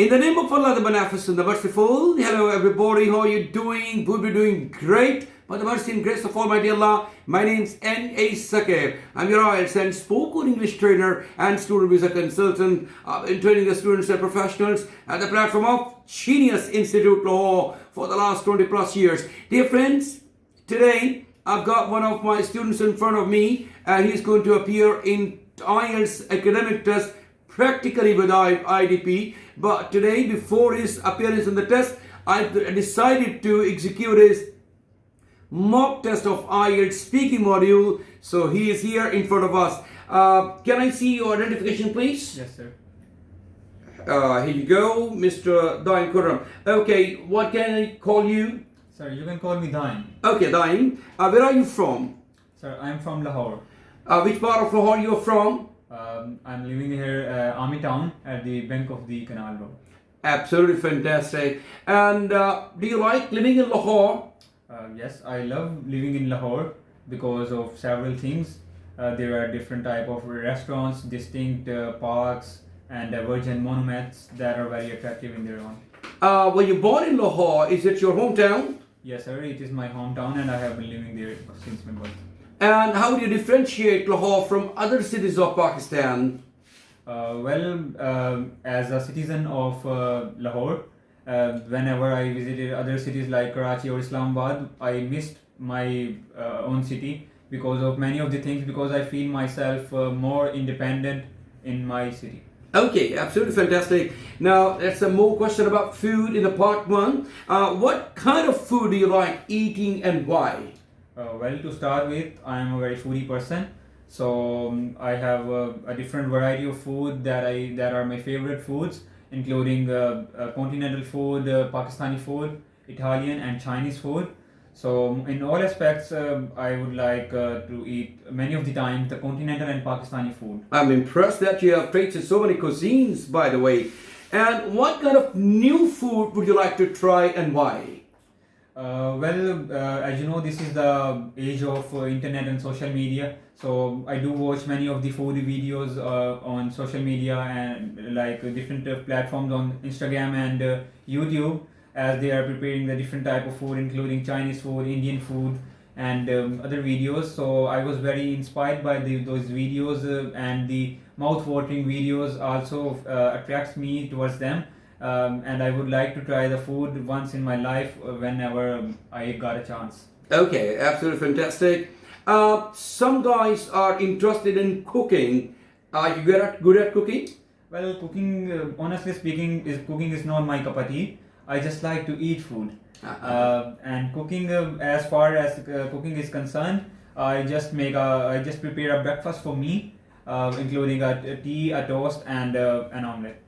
In the name of Allah, the Beneficent, the Merciful. Hello everybody, how are you doing? We'll be doing great. By the mercy and grace of Almighty Allah, my name's N.A. Sakib. I'm your IELTS and spoken English trainer and student visa consultant in training the students and professionals at the platform of Genius Institute Lahore for the last 20 plus years. Dear friends, today I've got one of my students in front of me and he's going to appear in IELTS academic test practically with IDP. But today, before his appearance in the test, I decided to execute his mock test of IELTS speaking module. So he is here in front of us. Can I see your identification, please? Yes, sir. Here you go, Mr. Dain Kurram. Okay, what can I call you? Sir, you can call me Dain. Okay, Dain. Where are you from? Sir, I'm from Lahore. Which part of Lahore you are from? I'm living here, Army Town, at the bank of the Canal Road. Absolutely fantastic. And do you like living in Lahore? Yes, I love living in Lahore because of several things. There are different type of restaurants, distinct parks, and virgin monuments that are very attractive in their own. Were you born in Lahore? Is it your hometown? Yes, sir. It is my hometown, and I have been living there since my birth. And how do you differentiate Lahore from other cities of Pakistan? As a citizen of Lahore, whenever I visited other cities like Karachi or Islamabad, I missed my own city because of many of the things, because I feel myself more independent in my city. Okay, absolutely fantastic. Now, that's a more question about food in the part one. What kind of food do you like eating and why? To start with, I am a very foodie person, so I have a different variety of food that are my favorite foods, including continental food, Pakistani food, Italian and Chinese food. So in all aspects, I would like to eat many of the time the continental and Pakistani food. I'm impressed that you have tasted so many cuisines, by the way. And what kind of new food would you like to try and why? As you know, this is the age of internet and social media. So I do watch many of the food videos on social media and like different platforms on Instagram and YouTube, as they are preparing the different type of food, including Chinese food, Indian food, and other videos. So I was very inspired by those videos, and the mouth-watering videos also attracts me towards them. And I would like to try the food once in my life whenever I got a chance. Okay, absolutely fantastic. Some guys are interested in cooking. Are you good at cooking? Well, cooking, honestly speaking, cooking is not my cup of tea. I just like to eat food. And cooking, as far as cooking is concerned, I just prepare a breakfast for me, including a tea, a toast, and an omelette.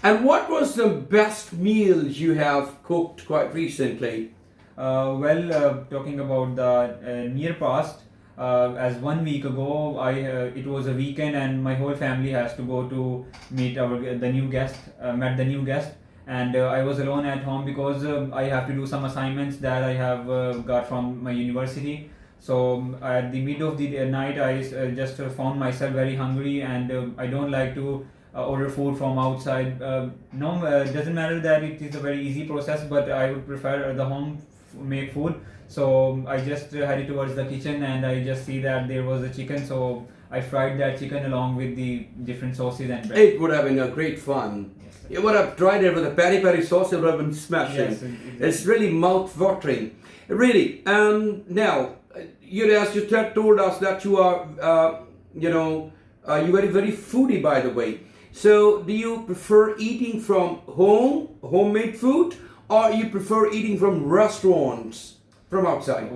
And what was the best meal you have cooked quite recently? Talking about the near past, as 1 week ago, it was a weekend and my whole family has to go to meet the new guest, and I was alone at home because I have to do some assignments that I have got from my university. So at the mid of the night, I just found myself very hungry, and I don't like to order food from outside. Doesn't matter that it is a very easy process, but I would prefer the home made food. So I just headed towards the kitchen and I just see that there was a chicken, so I fried that chicken along with the different sauces and bread. It would have been a great fun. Yes, You would have tried it with the peri sauce, it would have been smashing. Yes, exactly. It's really mouth-watering. Really. Now, you told us that you are, you very, very foodie, by the way. So, do you prefer eating from homemade food, or you prefer eating from restaurants, from outside?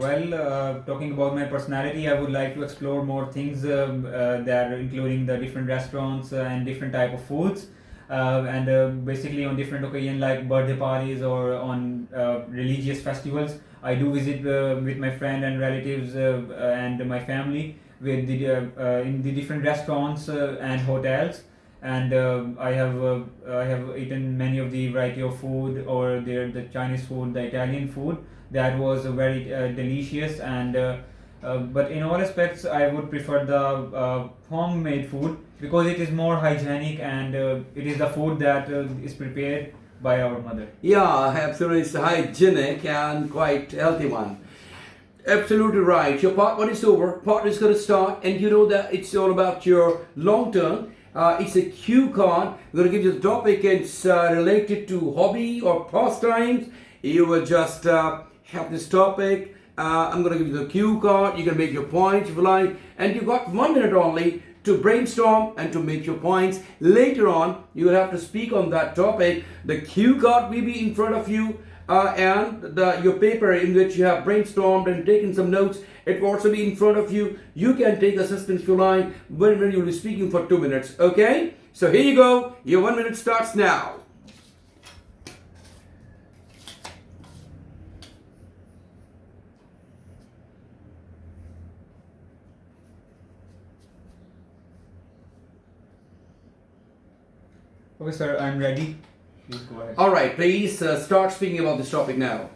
Talking about my personality, I would like to explore more things that including the different restaurants and different type of foods, and basically on different occasions like birthday parties or on religious festivals. I do visit with my friend and relatives and my family in the different restaurants and hotels. And I have eaten many of the variety of food, or the Chinese food, the Italian food that was very delicious, and But in all aspects, I would prefer the homemade food because it is more hygienic and it is the food that is prepared by our mother. Yeah, absolutely. It's a hygienic and quite healthy one. Absolutely right. Your part one is over. Part is going to start, and you know that it's all about your long term. It's a cue card. I'm going to give you the topic. It's related to hobby or pastimes. You will just have this topic. I'm going to give you the cue card. You can make your points if you like, and you got 1 minute only to brainstorm and to make your points. Later on, you will have to speak on that topic. The cue card will be in front of you. And your paper in which you have brainstormed and taken some notes, it will also be in front of you. You can take assistance if you like when you'll be speaking for 2 minutes. Okay? So here you go. Your 1 minute starts now. Okay, sir, I'm ready. Please go ahead. All right, please start speaking about this topic now.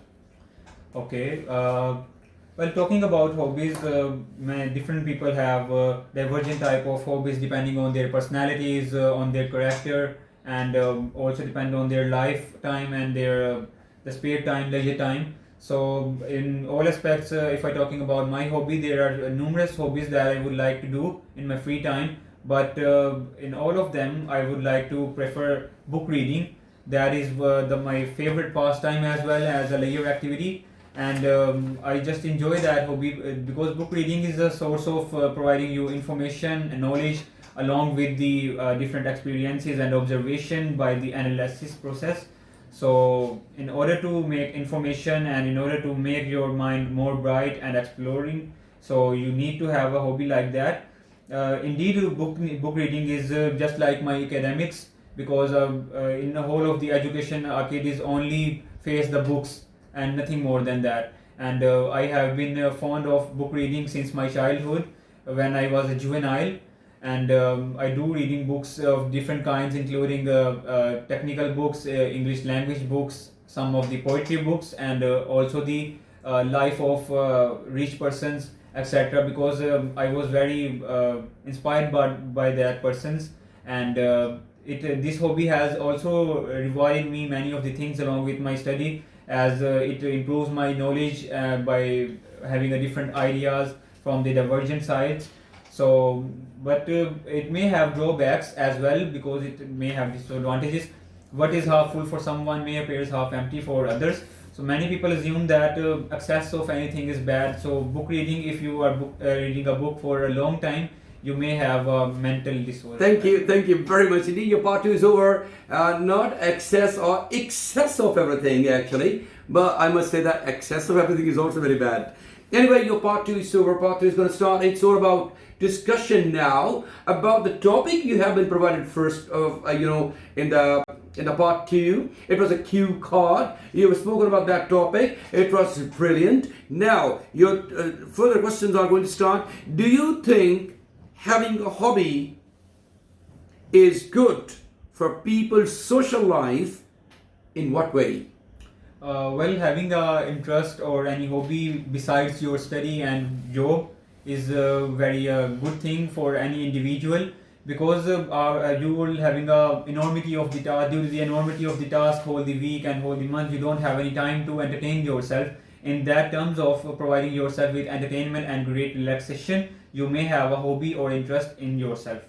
Okay. Well, talking about hobbies, different people have divergent type of hobbies depending on their personalities, on their character, and also depend on their lifetime and their the spare time, leisure time. So, in all aspects, if I'm talking about my hobby, there are numerous hobbies that I would like to do in my free time. But in all of them, I would like to prefer book reading. That is my favorite pastime as well as a leisure activity, and I just enjoy that hobby because book reading is a source of providing you information and knowledge along with the different experiences and observation by the analysis process. So in order to make information and in order to make your mind more bright and exploring, so you need to have a hobby like that. Indeed, book reading is just like my academics because in the whole of the education, kids only face the books and nothing more than that. And I have been fond of book reading since my childhood when I was a juvenile. And I do reading books of different kinds, including technical books, English language books, some of the poetry books, and also the life of rich persons, etc. Because I was very inspired by that persons, and this hobby has also rewarded me many of the things along with my study, as it improves my knowledge by having a different ideas from the divergent sides. So, but it may have drawbacks as well because it may have disadvantages. What is half full for someone may appear half empty for others. So many people assume that excess of anything is bad. So book reading, if you are reading a book for a long time, you may have a mental disorder. Thank you very much indeed. Your part 2 is over. Not excess or excess of everything actually, but I must say that excess of everything is also very bad. Anyway, your part 2 is over. Part 3 is going to start. It's all about discussion now about the topic you have been provided first of in the part 2. It was a cue card. You have spoken about that topic. It was brilliant. Now your further questions are going to start. Do you think having a hobby is good for people's social life? In what way? Well, having an interest or any hobby besides your study and job is a very good thing for any individual, because you will having a enormity of the task. Due to the enormity of the task, whole the week and whole the month, you don't have any time to entertain yourself. In that terms of providing yourself with entertainment and great relaxation, you may have a hobby or interest in yourself.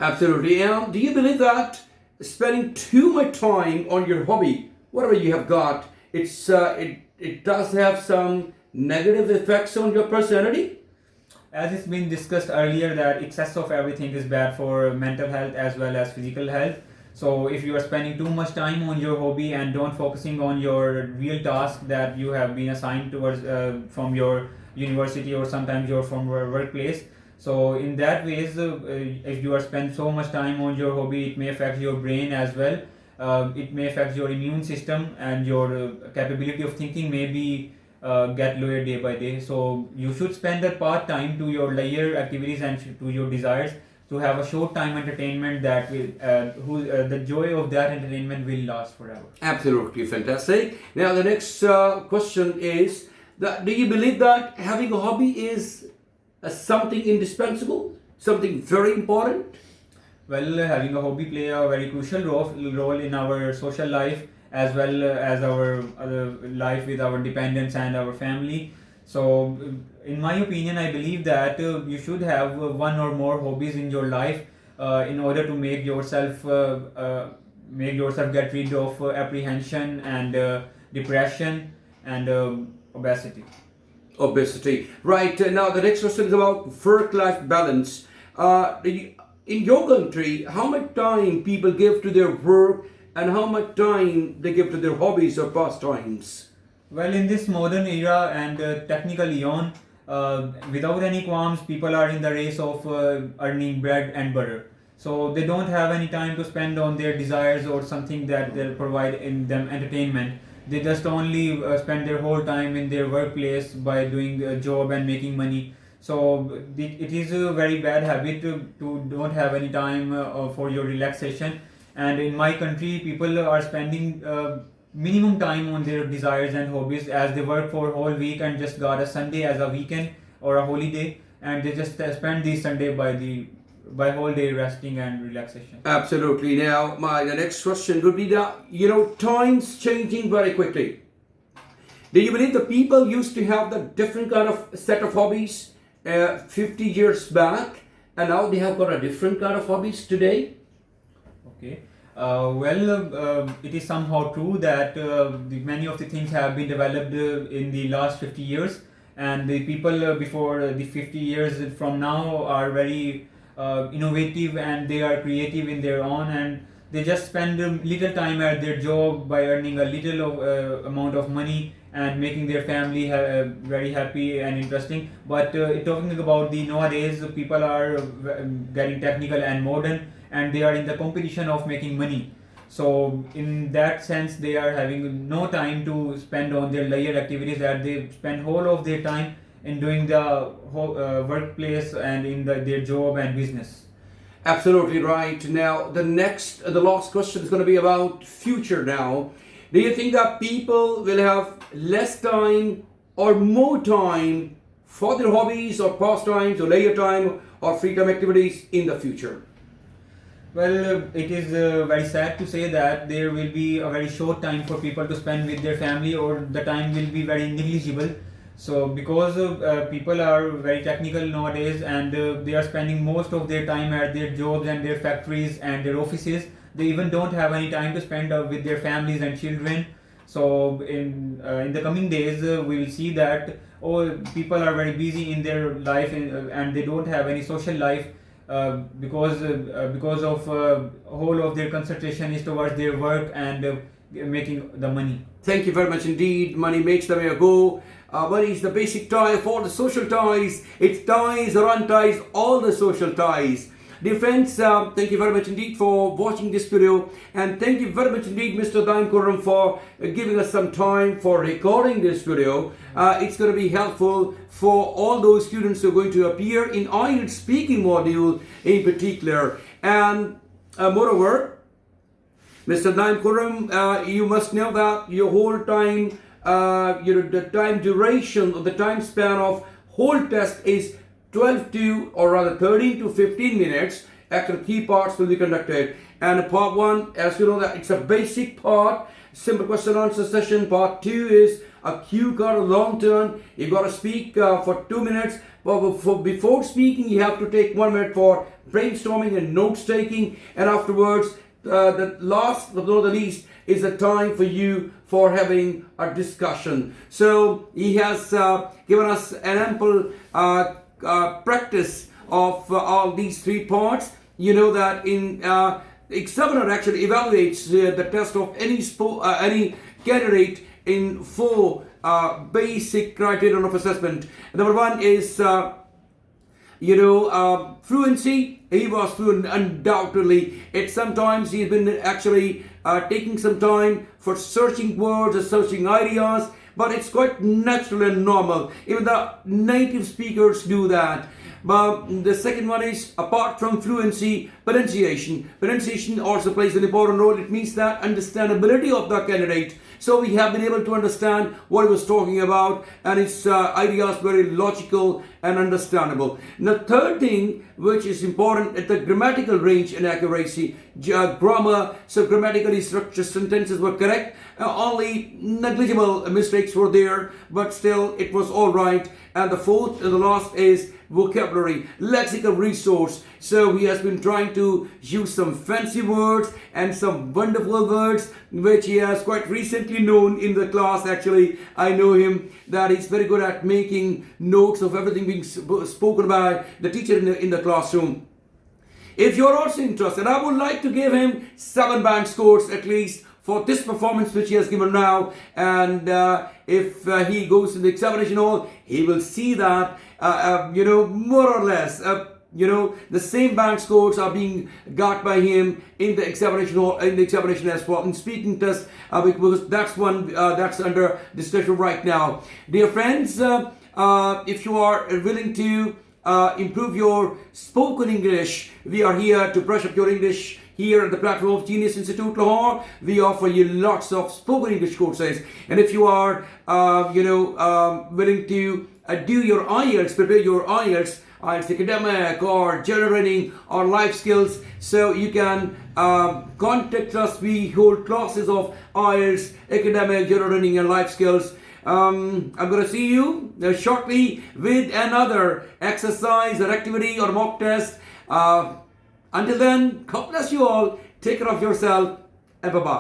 Absolutely. And do you believe that spending too much time on your hobby, whatever you have got, it does have some negative effects on your personality? As it's been discussed earlier, that excess of everything is bad for mental health as well as physical health. So if you are spending too much time on your hobby and don't focusing on your real task that you have been assigned towards from your university or sometimes you're from your workplace, so in that ways, if you are spend so much time on your hobby, it may affect your brain as well. It may affect your immune system, and your capability of thinking may be get lower day by day. So you should spend that part time to your leisure activities and to your desires, to have a short time entertainment that will the joy of that entertainment will last forever. Absolutely fantastic. Now the next question is, Do you believe that having a hobby is something indispensable, something very important? Well, having a hobby play a very crucial role in our social life as well as our life with our dependents and our family. So, in my opinion, I believe that you should have one or more hobbies in your life in order to make yourself get rid of apprehension and depression and obesity. Obesity. Right. Now, the next question is about work-life balance. In your country, how much time people give to their work and how much time they give to their hobbies or pastimes? Well, in this modern era and technical eon, without any qualms, people are in the race of earning bread and butter. So they don't have any time to spend on their desires or something that they'll provide in them entertainment. They just only spend their whole time in their workplace by doing a job and making money. So it is a very bad habit to don't have any time for your relaxation. And in my country, people are spending minimum time on their desires and hobbies as they work for a whole week and just got a Sunday as a weekend or a holiday, and they just spend the Sunday by whole day resting and relaxation. Absolutely. Now, the next question would be that, time's changing very quickly. Do you believe the people used to have the different kind of set of hobbies 50 years back, and now they have got a different kind of hobbies today? Okay. It is somehow true that many of the things have been developed in the last 50 years, and the people before the 50 years from now are very innovative and they are creative in their own, and they just spend little time at their job by earning a little amount of money and making their family very happy and interesting. But talking about the nowadays, people are getting technical and modern, and they are in the competition of making money. So in that sense, they are having no time to spend on their leisure activities, that they spend whole of their time in doing the workplace and in their job and business. Absolutely right. Now, the last question is going to be about future now. Do you think that people will have less time or more time for their hobbies or pastimes or leisure time or free time activities in the future? Well, it is very sad to say that there will be a very short time for people to spend with their family, or the time will be very negligible. So because people are very technical nowadays, and they are spending most of their time at their jobs and their factories and their offices, they even don't have any time to spend with their families and children. So in the coming days, we will see that people are very busy in their life, and they don't have any social life because of whole of their concentration is towards their work and making the money. Thank you very much indeed. Money makes the way go. Money is the basic tie of all the social ties. It ties or unties all the social ties. Dear friends, thank you very much indeed for watching this video, and thank you very much indeed, Mr. Daim Khurram, for giving us some time for recording this video. It's going to be helpful for all those students who are going to appear in IELTS speaking module in particular. And moreover, Mr. Daim Khurram, you must know that your whole time, the time duration or the time span of whole test is 12 to, or rather 13 to 15 minutes. Actually, 3 parts will be conducted. And part 1, as you know, that it's a basic part, simple question answer session. Part 2 is a Q card, long turn. You got to speak for 2 minutes. But before speaking, you have to take 1 minute for brainstorming and notes taking. And afterwards, the last but not the least is the time for you for having a discussion. So he has given us an ample practice of all these 3 parts. You know that in examiner actually evaluates the test of any candidate in 4 basic criterion of assessment. Number 1 is fluency. He was fluent undoubtedly. Sometimes he's been actually taking some time for searching words or searching ideas, but it's quite natural and normal. Even the native speakers do that. But the second one is, apart from fluency, pronunciation. Pronunciation also plays an important role. It means that understandability of the candidate. So we have been able to understand what he was talking about, and his ideas very logical and understandable. The third thing which is important is the grammatical range and accuracy. Grammar, so grammatically structured sentences were correct. Only negligible mistakes were there, but still it was all right. And the fourth and the last is vocabulary, lexical resource. So he has been trying to use some fancy words and some wonderful words which he has quite recently known in the class. Actually, I know him that he's very good at making notes of everything being spoken by the teacher in the classroom. If you're also interested, I would like to give him 7 band scores at least for this performance which he has given now. And if he goes to the examination hall, he will see that more or less the same band scores are being got by him in the examination hall, in the examination as well, in speaking test, because that's one that's under discussion right now. Dear friends, if you are willing to improve your spoken English, we are here to brush up your English. Here at the platform of Genius Institute Lahore, we offer you lots of spoken English courses. And if you are, willing to do your IELTS, prepare your IELTS academic or general reading or life skills, so you can contact us. We hold classes of IELTS, academic, general reading and life skills. I'm going to see you shortly with another exercise or activity or mock test. Until then, God bless you all. Take care of yourself and bye-bye.